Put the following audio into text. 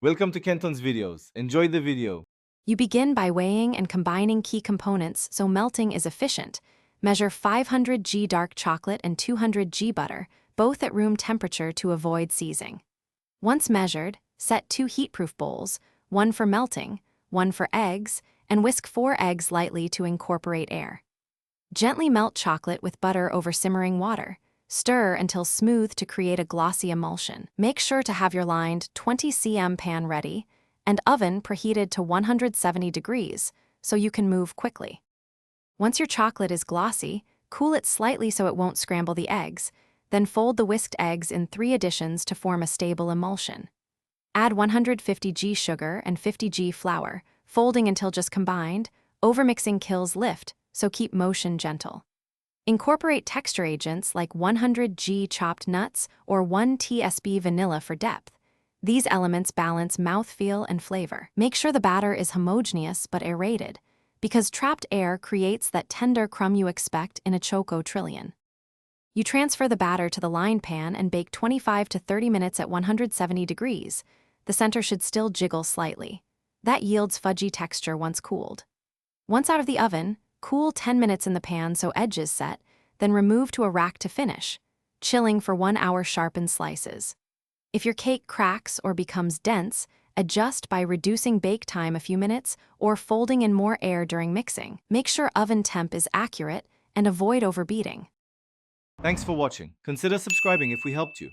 Welcome to Kenton's videos. Enjoy the video. You begin by weighing and combining key components so melting is efficient. Measure 500 g dark chocolate and 200 g butter, both at room temperature to avoid seizing. Once measured, set 2 heatproof bowls, one for melting, one for eggs, and whisk 4 eggs lightly to incorporate air. Gently melt chocolate with butter over simmering water. Stir until smooth to create a glossy emulsion. Make sure to have your lined 20 cm pan ready and oven preheated to 170 degrees so you can move quickly. Once your chocolate is glossy, cool it slightly so it won't scramble the eggs, then fold the whisked eggs in 3 additions to form a stable emulsion. Add 150 g sugar and 50 g flour, folding until just combined. Overmixing kills lift, so keep motion gentle. Incorporate texture agents like 100 g chopped nuts or 1 tsp vanilla for depth. These elements balance mouthfeel and flavor. Make sure the batter is homogeneous but aerated, because trapped air creates that tender crumb you expect in a Choco Trillion. You transfer the batter to the lined pan and bake 25 to 30 minutes at 170 degrees. The center should still jiggle slightly. That yields fudgy texture once cooled. Once out of the oven, cool 10 minutes in the pan so edges set, then remove to a rack to finish. Chilling for 1 hour sharpens slices. If your cake cracks or becomes dense, adjust by reducing bake time a few minutes or folding in more air during mixing. Make sure oven temp is accurate and avoid overbeating. Thanks for watching. Consider subscribing if we helped you.